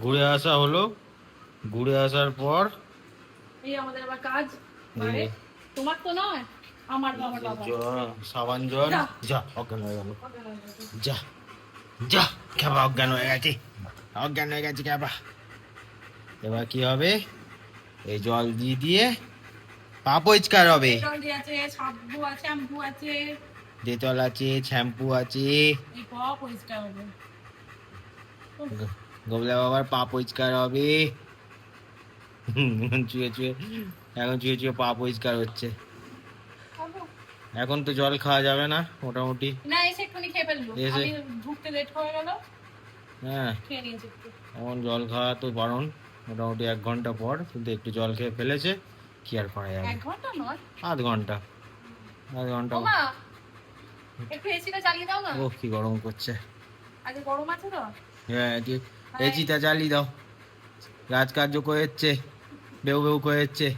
ঘুরে আসা হলো, ঘুরে আসার পর এই আমাদের আবার কাজ। আরে তোমার তো নয়, আমার বাবা। সাবান জল। যা যা অজ্ঞান হয়ে গেল, যা যা খেবা অজ্ঞান হয়ে গেছে, অজ্ঞান হয়ে গেছে খেবা। এবার কি হবে? এই জল দিয়ে দিয়ে পা পরিষ্কার হবে। ডেটল দিয়ে আছে, সাবু আছে, শ্যাম্পু আছে, ডেটল আছে, শ্যাম্পু আছে, এই পা পরিষ্কার হবে। গোবলা বাবার পা পরিষ্কার হবে। এখন চুয়ে চুয়ে, এখন চুয়ে চুয়ে পা পরিষ্কার হচ্ছে। এখন তো জল খাওয়া যাবে না মোটামুটি। না এসে একটুখানি খেয়ে ফেললো, এসে আমি ঢুকতে লেট হয়ে গেল, হ্যাঁ, খেয়ে নিয়েছি একটু। এখন জল খাওয়া তো বারণ মোটামুটি 1 ঘন্টা পর, কিন্তু একটু জল খেয়ে ফেলেছে, কি আর করা যাবে। 1 ঘন্টা নয়, আধ ঘন্টা, আধ ঘন্টা। ওমা একটু এসিটা চালিয়ে দাও না, ও কি গরম করছে। আজকে গরম আছে তো। হ্যাঁ এসিটা চালিয়ে দাও। রাজকার্য করেছে, বেউ বেউ করেছে,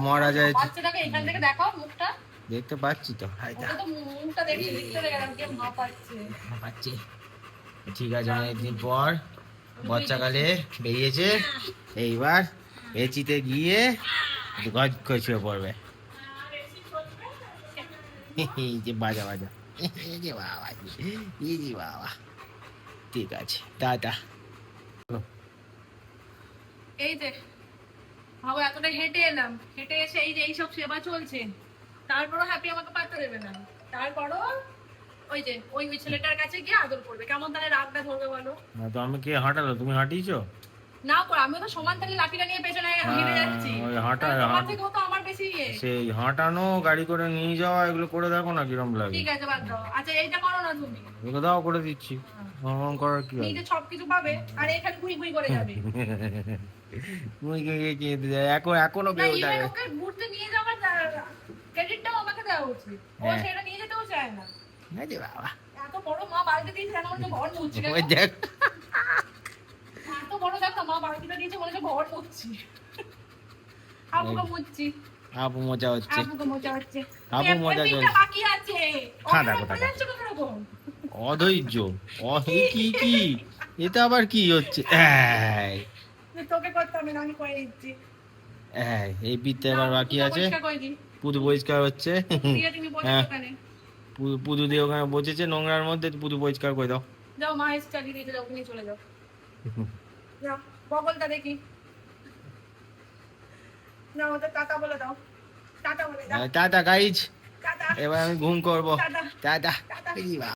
মরা যায়। বাচ্চাটাকে এখান থেকে দেখাও মুখটা। দেখতে পাচ্ছি তো, ওটা তো মুখটা দেখছি, ভিতরে গেলাম কেমন হাঁপাচ্ছে। পাচ্ছি। ঠিক আছে, অনেকদিন পর বাচ্চাকালে বেরিয়েছে, এইবার এচিতে গিয়ে গজ করে শুয়ে পড়বে। এই যে বাজা বাজা, এই যে বাবা, এই যে বাবা। ঠিক আছে, টাটা। এই যে ভাবো এতটা হেঁটে এলাম, হেঁটে এসে এই যে এইসব সেবা চলছে, তারপরও হ্যাপি আমাকে পাত্তা দেবে না। তারপরও ওই যে ওই ওই ছেলেটার কাছে গিয়ে আদর করবে, কেমন তাহলে রাগটা ধরবে বলো? তো আমি কে হাঁটালো? তুমি হাঁটিয়েছো? না করে আমিও তো সমান তাহলে লাঠিটা নিয়ে পেছনে হেঁটে যাচ্ছি, ওই হাঁটা, তোমার থেকেও তো আমার বেশি ইয়ে। সেই হাঁটানো, গাড়ি করে নিয়ে যাওয়া, এগুলো করে দেখো না কিরম লাগে। ঠিক আছে বাদ দাও, আচ্ছা এইটা করো না তুমি। এগুলো দাও, করে দিচ্ছি। ভ্রমণ করার কি আছে? নিজে সবকিছু পাবে আর এখানে ঘুই ঘুই করে যাবে। তুমি কি এখনো না কেউ ইভেন যাবে? ওকে ঘুরতে নিয়ে যাওয়ার ক্রেডিটটাও আমাকে দেওয়া উচিত, ও হ্যাঁ। সেটা নিয়ে যেতেও চায় না। এই যে বাবা, এত বড় মা বালতি দিয়েছে এখন তো ঘর মুছছি, ওই দেখ। এত বড় দেখো মা বালতিটা দিয়েছে মনে হচ্ছে ঘর মুছছি, আপুকে মুছছি, আপু মজা হচ্ছে, আপুকে মোছা হচ্ছে। আপু মজা এপিটা চলছে। বাকি আছে, খা ওকে দেখো করে টাকা, যাচ্ছ কত রকম। অধৈর্য। এ কি কি, এটা আবার কি হচ্ছে? তোকে করতে হবে না, আমি করে দিচ্ছি। এই পিঠটা এবার বাকি আছে। পরিষ্কার করে দিই, পুদু পরিষ্কার হচ্ছে। দিয়ে তুমি বসে হ্যাঁ, দোকানে পুদু দিয়ে ওখানে বসেছে নোংরার মধ্যে, পুদু পরিষ্কার করে দাও। যাও, মা এসে চালিয়ে দিতে, যাও ওখানে চলে যাও। যাও বগলটা দেখি, না ওদের টাটা বলে দাও, টাটা বলে দাও, টাটা গাইজ, টাটা এবার আমি ঘুম করবো। Tata tata. টাটা। এই বাবা।